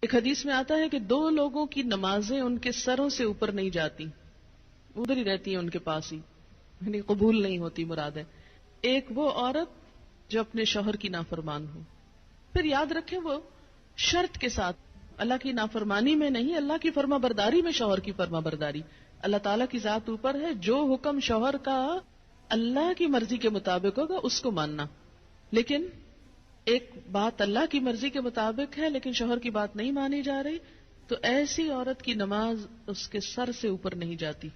ایک حدیث میں آتا ہے کہ دو لوگوں کی نمازیں ان کے سروں سے اوپر نہیں جاتی، ادھر ہی رہتی ہیں ان کے پاس ہی، یعنی قبول نہیں ہوتی مراد ہے۔ ایک وہ عورت جو اپنے شوہر کی نافرمان ہو، پھر یاد رکھیں وہ شرط کے ساتھ، اللہ کی نافرمانی میں نہیں، اللہ کی فرما برداری میں شوہر کی فرما برداری۔ اللہ تعالیٰ کی ذات اوپر ہے، جو حکم شوہر کا اللہ کی مرضی کے مطابق ہوگا اس کو ماننا، لیکن ایک بات اللہ کی مرضی کے مطابق ہے لیکن شوہر کی بات نہیں مانی جا رہی، تو ایسی عورت کی نماز اس کے سر سے اوپر نہیں جاتی،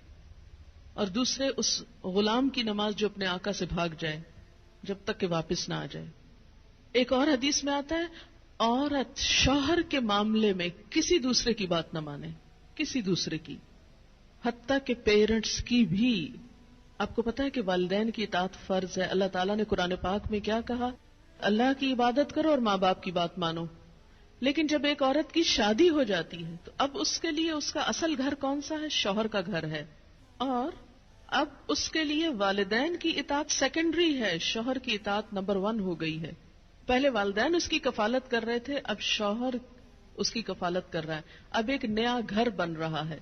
اور دوسرے اس غلام کی نماز جو اپنے آقا سے بھاگ جائے جب تک کہ واپس نہ آ جائے۔ ایک اور حدیث میں آتا ہے عورت شوہر کے معاملے میں کسی دوسرے کی بات نہ مانے، کسی دوسرے کی، حتیٰ کہ پیرنٹس کی بھی۔ آپ کو پتا ہے کہ والدین کی اطاعت فرض ہے۔ اللہ تعالیٰ نے قرآن پاک میں کیا کہا؟ اللہ کی عبادت کرو اور ماں باپ کی بات مانو۔ لیکن جب ایک عورت کی شادی ہو جاتی ہے تو اب اس کے لیے اس کا اصل گھر کون سا ہے؟ شوہر کا گھر ہے، اور اب اس کے لیے والدین کی اطاعت سیکنڈری ہے، شوہر کی اطاعت نمبر 1 ہو گئی ہے۔ پہلے والدین اس کی کفالت کر رہے تھے، اب شوہر اس کی کفالت کر رہا ہے۔ اب ایک نیا گھر بن رہا ہے۔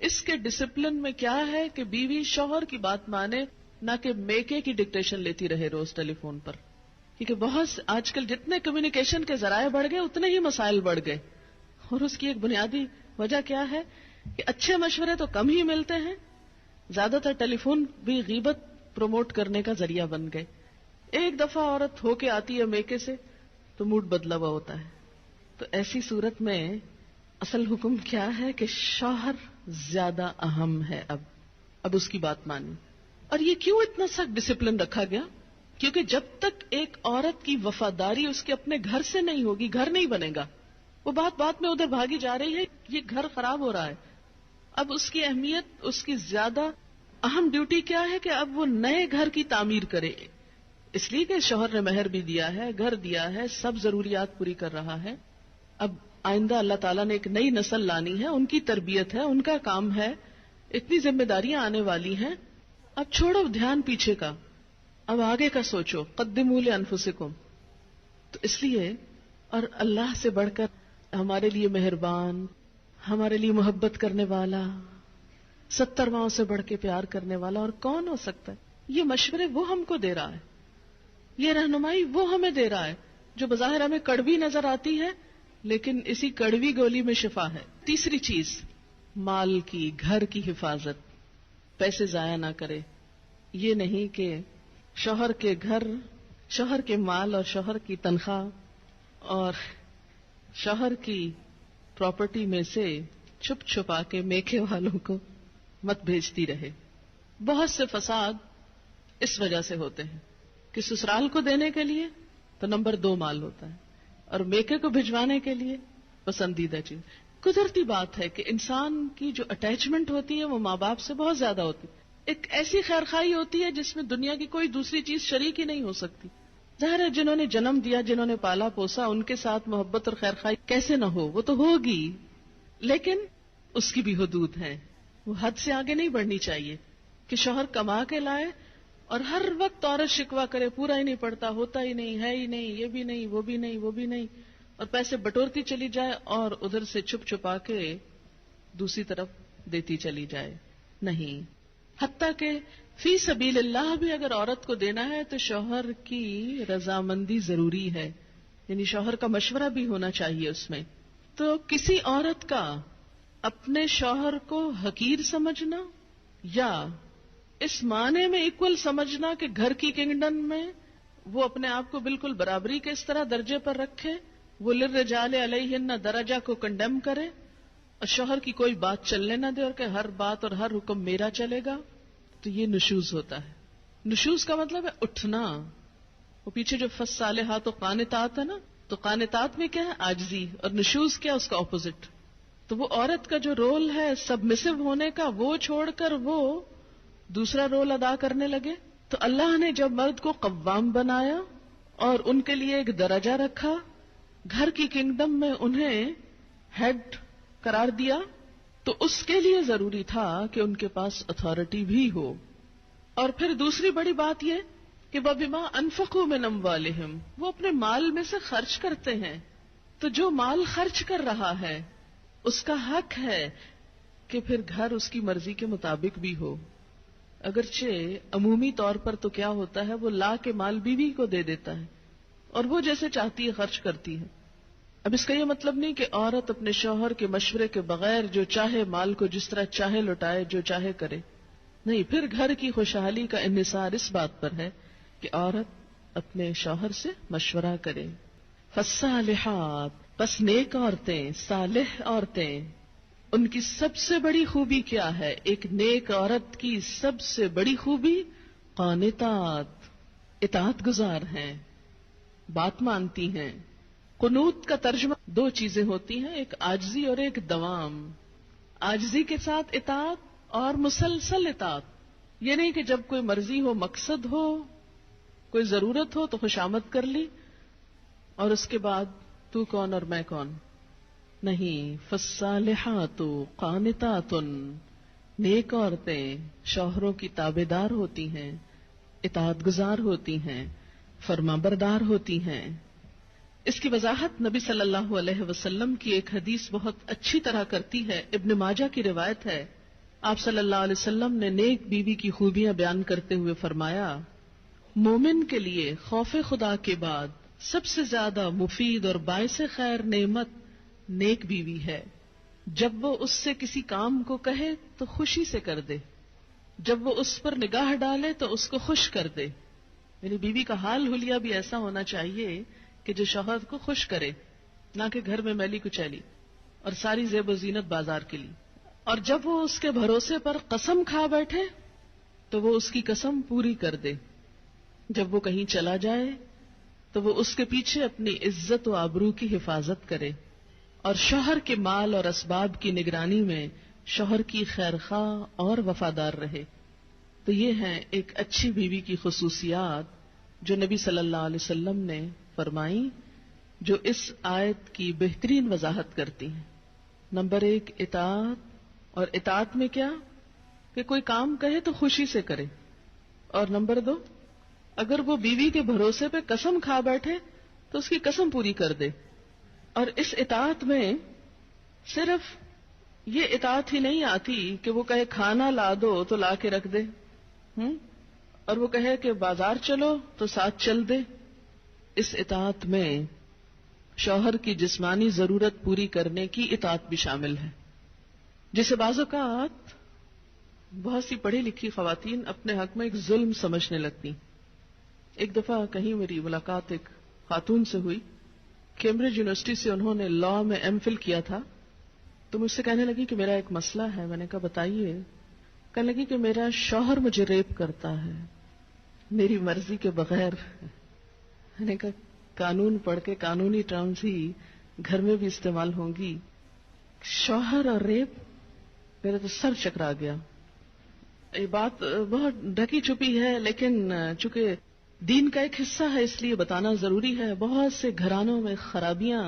اس کے ڈسپلن میں کیا ہے کہ بیوی شوہر کی بات مانے، نہ کہ میکے کی ڈکٹیشن لیتی رہے روز ٹیلی فون پر، کیونکہ بہت آج کل جتنے کمیونیکیشن کے ذرائع بڑھ گئے اتنے ہی مسائل بڑھ گئے، اور اس کی ایک بنیادی وجہ کیا ہے کہ اچھے مشورے تو کم ہی ملتے ہیں، زیادہ تر ٹیلی فون بھی غیبت پروموٹ کرنے کا ذریعہ بن گئے۔ ایک دفعہ عورت ہو کے آتی ہے میکے سے تو موڈ بدلا ہوا ہوتا ہے۔ تو ایسی صورت میں اصل حکم کیا ہے کہ شوہر زیادہ اہم ہے، اب اس کی بات مانی۔ اور یہ کیوں اتنا سخت ڈسپلن رکھا گیا؟ کیونکہ جب تک ایک عورت کی وفاداری اس کے اپنے گھر سے نہیں ہوگی، گھر نہیں بنے گا۔ وہ بات میں ادھر بھاگی جا رہی ہے، یہ گھر خراب ہو رہا ہے۔ اب اس کی اہمیت، اس کی زیادہ اہم ڈیوٹی کیا ہے کہ اب وہ نئے گھر کی تعمیر کرے، اس لیے کہ شوہر نے مہر بھی دیا ہے، گھر دیا ہے، سب ضروریات پوری کر رہا ہے۔ اب آئندہ اللہ تعالیٰ نے ایک نئی نسل لانی ہے، ان کی تربیت ہے، ان کا کام ہے، اتنی ذمہ داریاں آنے والی ہیں۔ اب چھوڑو دھیان پیچھے کا، اب آگے کا سوچو، قدموا لانفسکم۔ تو اس لیے، اور اللہ سے بڑھ کر ہمارے لیے مہربان، ہمارے لیے محبت کرنے والا، 70 ماؤں سے بڑھ کے پیار کرنے والا اور کون ہو سکتا ہے؟ یہ مشورے وہ ہم کو دے رہا ہے، یہ رہنمائی وہ ہمیں دے رہا ہے، جو بظاہر ہمیں کڑوی نظر آتی ہے لیکن اسی کڑوی گولی میں شفا ہے۔ تیسری چیز، مال کی، گھر کی حفاظت، پیسے ضائع نہ کرے۔ یہ نہیں کہ شوہر کے گھر، شوہر کے مال اور شوہر کی تنخواہ اور شوہر کی پراپرٹی میں سے چھپ چھپا کے میکے والوں کو مت بھیجتی رہے۔ بہت سے فساد اس وجہ سے ہوتے ہیں کہ سسرال کو دینے کے لیے تو نمبر 2 مال ہوتا ہے، اور میکے کو بھجوانے کے لیے پسندیدہ چیز۔ قدرتی بات ہے کہ انسان کی جو اٹیچمنٹ ہوتی ہے وہ ماں باپ سے بہت زیادہ ہوتی ہے۔ ایک ایسی خیرخواہی ہوتی ہے جس میں دنیا کی کوئی دوسری چیز شریک ہی نہیں ہو سکتی۔ ظاہر ہے جنہوں نے جنم دیا، جنہوں نے پالا پوسا، ان کے ساتھ محبت اور خیرخواہی کیسے نہ ہو، وہ تو ہوگی، لیکن اس کی بھی حدود ہیں، وہ حد سے آگے نہیں بڑھنی چاہیے کہ شوہر کما کے لائے اور ہر وقت عورت شکوہ کرے، پورا ہی نہیں پڑتا، ہوتا ہی نہیں، ہے ہی نہیں، یہ بھی نہیں، وہ بھی نہیں، وہ بھی نہیں، اور پیسے بٹورتی چلی جائے اور ادھر سے چھپ چھپا کے دوسری طرف دیتی چلی جائے۔ نہیں، حتیٰ کہ فی سبیل اللہ بھی اگر عورت کو دینا ہے تو شوہر کی رضامندی ضروری ہے، یعنی شوہر کا مشورہ بھی ہونا چاہیے اس میں۔ تو کسی عورت کا اپنے شوہر کو حقیر سمجھنا یا اس معنی میں ایکول سمجھنا کہ گھر کی کنگڈم میں وہ اپنے آپ کو بالکل برابری کے اس طرح درجے پر رکھے، وہ للرجال علیہن درجہ کو کنڈیم کرے اور شوہر کی کوئی بات چلنے نہ دے اور کہ ہر بات اور ہر حکم میرا چلے گا، تو یہ نشوز ہوتا ہے۔ نشوز کا مطلب ہے اٹھنا۔ وہ پیچھے جو فالصالحات و قانتات ہے نا، تو قانتات میں کیا ہے؟ عاجزی، اور نشوز کیا؟ اس کا اپوزٹ۔ تو وہ عورت کا جو رول ہے سبمسو ہونے کا، وہ چھوڑ کر وہ دوسرا رول ادا کرنے لگے، تو اللہ نے جب مرد کو قوام بنایا اور ان کے لیے ایک درجہ رکھا، گھر کی کنگڈم میں انہیں ہیڈ قرار دیا، تو اس کے لیے ضروری تھا کہ ان کے پاس اتھارٹی بھی ہو۔ اور پھر دوسری بڑی بات یہ کہ وَبِمَا أَنفَقُوا مِنْ أَمْوَالِهِمْ، وہ اپنے مال میں سے خرچ کرتے ہیں، تو جو مال خرچ کر رہا ہے اس کا حق ہے کہ پھر گھر اس کی مرضی کے مطابق بھی ہو. اگرچہ عمومی طور پر تو کیا ہوتا ہے، وہ لا کے مال بیوی کو دے دیتا ہے اور وہ جیسے چاہتی ہے خرچ کرتی ہے. اب اس کا یہ مطلب نہیں کہ عورت اپنے شوہر کے مشورے کے بغیر جو چاہے مال کو جس طرح چاہے لوٹائے، جو چاہے کرے. نہیں، پھر گھر کی خوشحالی کا انحصار اس بات پر ہے کہ عورت اپنے شوہر سے مشورہ کرے. فالصالحات، پس نیک عورتیں، صالح عورتیں، ان کی سب سے بڑی خوبی کیا ہے؟ ایک نیک عورت کی سب سے بڑی خوبی قانتات، اطاعت گزار ہیں، بات مانتی ہیں. قنوت کا ترجمہ دو چیزیں ہوتی ہیں، ایک عاجزی اور ایک دوام. عاجزی کے ساتھ اطاعت اور مسلسل اطاعت. یہ نہیں کہ جب کوئی مرضی ہو، مقصد ہو، کوئی ضرورت ہو تو خوشامد کر لی اور اس کے بعد تو کون اور میں کون. نہیں. فالصالحات قانتات، نیک عورتیں شوہروں کی تابعدار ہوتی ہیں، اطاعت گزار ہوتی ہیں، فرما بردار ہوتی ہیں. اس کی وضاحت نبی صلی اللہ علیہ وسلم کی ایک حدیث بہت اچھی طرح کرتی ہے. ابن ماجہ کی روایت ہے. آپ صلی اللہ علیہ وسلم نے نیک بیوی کی خوبیاں بیان کرتے ہوئے فرمایا، مومن کے لیے خوف خدا کے بعد سب سے زیادہ مفید اور باعث خیر نعمت نیک بیوی ہے. جب وہ اس سے کسی کام کو کہے تو خوشی سے کر دے، جب وہ اس پر نگاہ ڈالے تو اس کو خوش کر دے. یعنی بیوی کا حال حلیہ بھی ایسا ہونا چاہیے کہ جو شوہر کو خوش کرے، نہ کہ گھر میں میلی کچیلی اور ساری زیب و زینت بازار کے لیے. اور جب وہ اس کے بھروسے پر قسم کھا بیٹھے تو وہ اس کی قسم پوری کر دے. جب وہ کہیں چلا جائے تو وہ اس کے پیچھے اپنی عزت و آبرو کی حفاظت کرے اور شوہر کے مال اور اسباب کی نگرانی میں شوہر کی خیرخواہ اور وفادار رہے. تو یہ ہیں ایک اچھی بیوی کی خصوصیات جو نبی صلی اللہ علیہ وسلم نے فرمائی، جو اس آیت کی بہترین وضاحت کرتی ہیں. نمبر 1 اطاعت، اور اطاعت میں کیا کہ کوئی کام کہے تو خوشی سے کرے. اور نمبر 2 اگر وہ بیوی کے بھروسے پہ قسم کھا بیٹھے تو اس کی قسم پوری کر دے. اور اس اطاعت میں صرف یہ اطاعت ہی نہیں آتی کہ وہ کہے کھانا لا دو تو لا کے رکھ دے، اور وہ کہے کہ بازار چلو تو ساتھ چل دے. اس اطاعت میں شوہر کی جسمانی ضرورت پوری کرنے کی اطاعت بھی شامل ہے، جسے بعض اوقات بہت سی پڑھی لکھی خواتین اپنے حق میں ایک ظلم سمجھنے لگتی. ایک دفعہ کہیں میری ملاقات ایک خاتون سے ہوئی، کیمبرج یونیورسٹی سے انہوں نے لا میں ایم فل کیا تھا. تو مجھ سے کہنے لگی کہ میرا ایک مسئلہ ہے. میں نے کہا بتائیے. کہنے لگی کہ میرا شوہر مجھے ریپ کرتا ہے میری مرضی کے بغیر. میں نے کہا قانون پڑھ کے قانونی ٹرمز ہی گھر میں بھی استعمال ہوں گی. شوہر اور ریپ، میرا تو سر چکرا گیا. یہ بات بہت ڈھکی چھپی ہے لیکن چونکہ دین کا ایک حصہ ہے اس لیے بتانا ضروری ہے. بہت سے گھرانوں میں خرابیاں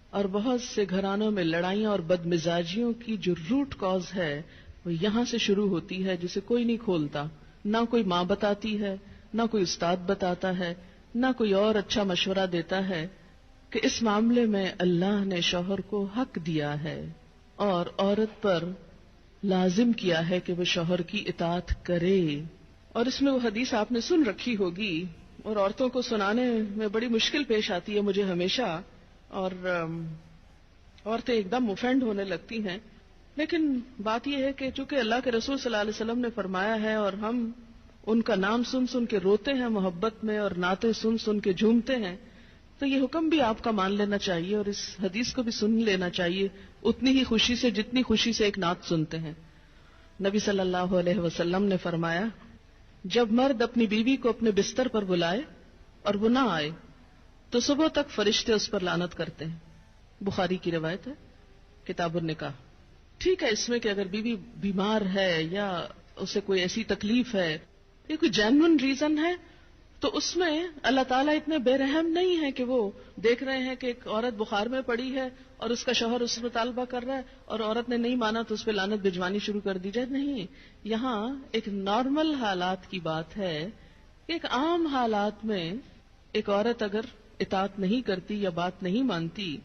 اور بہت سے گھرانوں میں لڑائیاں اور بدمزاجیوں کی جو روٹ کاز ہے وہ یہاں سے شروع ہوتی ہے، جسے کوئی نہیں کھولتا. نہ کوئی ماں بتاتی ہے، نہ کوئی استاد بتاتا ہے، نہ کوئی اور اچھا مشورہ دیتا ہے کہ اس معاملے میں اللہ نے شوہر کو حق دیا ہے اور عورت پر لازم کیا ہے کہ وہ شوہر کی اطاعت کرے. اور اس میں وہ حدیث آپ نے سن رکھی ہوگی اور عورتوں کو سنانے میں بڑی مشکل پیش آتی ہے مجھے ہمیشہ، اور عورتیں ایک دم اوفینڈ ہونے لگتی ہیں. لیکن بات یہ ہے کہ چونکہ اللہ کے رسول صلی اللہ علیہ وسلم نے فرمایا ہے اور ہم ان کا نام سن سن کے روتے ہیں محبت میں اور نعتیں سن سن کے جھومتے ہیں، تو یہ حکم بھی آپ کا مان لینا چاہیے اور اس حدیث کو بھی سن لینا چاہیے اتنی ہی خوشی سے جتنی خوشی سے ایک نعت سنتے ہیں. نبی صلی اللہ علیہ وسلم نے فرمایا، جب مرد اپنی بیوی کو اپنے بستر پر بلائے اور وہ نہ آئے تو صبح تک فرشتے اس پر لعنت کرتے ہیں. بخاری کی روایت ہے، کتاب النکاح. ٹھیک ہے اس میں کہ اگر بیوی بیمار ہے یا اسے کوئی ایسی تکلیف ہے، یہ کوئی جینون ریزن ہے، تو اس میں اللہ تعالیٰ اتنے بے رحم نہیں ہے کہ وہ دیکھ رہے ہیں کہ ایک عورت بخار میں پڑی ہے اور اس کا شوہر اس سے مطالبہ کر رہا ہے اور عورت نے نہیں مانا تو اس پہ لعنت بھجوانی شروع کر دی جائے. نہیں، یہاں ایک نارمل حالات کی بات ہے. ایک عام حالات میں ایک عورت اگر اطاعت نہیں کرتی یا بات نہیں مانتی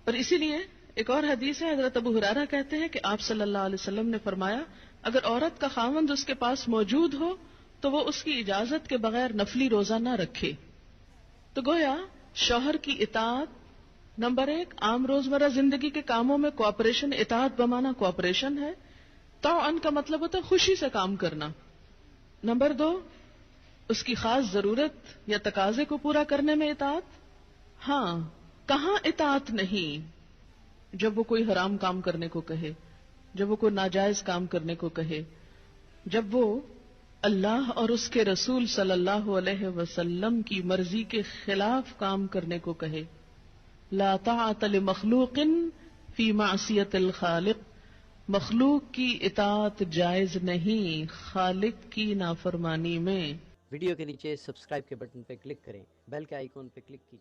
اور اسی لیے ایک اور حدیث ہے، حضرت ابو ہریرہ کہتے ہیں کہ آپ صلی اللہ علیہ وسلم نے فرمایا اگر عورت کا خاوند اس کے پاس موجود ہو تو وہ اس کی اجازت کے بغیر نفلی روزہ نہ رکھے. تو گویا شوہر کی اطاعت نمبر 1 عام روزمرہ زندگی کے کاموں میں کوآپریشن، اطاعت بمانا کوآپریشن ہے. طوعاً کا مطلب ہوتا ہے خوشی سے کام کرنا. نمبر 2 اس کی خاص ضرورت یا تقاضے کو پورا کرنے میں اطاعت. ہاں کہاں اطاعت نہیں؟ جب وہ کوئی حرام کام کرنے کو کہے، جب وہ کوئی ناجائز کام کرنے کو کہے، جب وہ اللہ اور اس کے رسول صلی اللہ علیہ وسلم کی مرضی کے خلاف کام کرنے کو کہے. لا طاعت لمخلوق فی معصیت الخالق. مخلوق کی اطاعت جائز نہیں خالق کی نافرمانی میں. ویڈیو کے نیچے سبسکرائب کے بٹن پہ کلک کریں، بیل کے آئیکن پہ کلک کیجئے.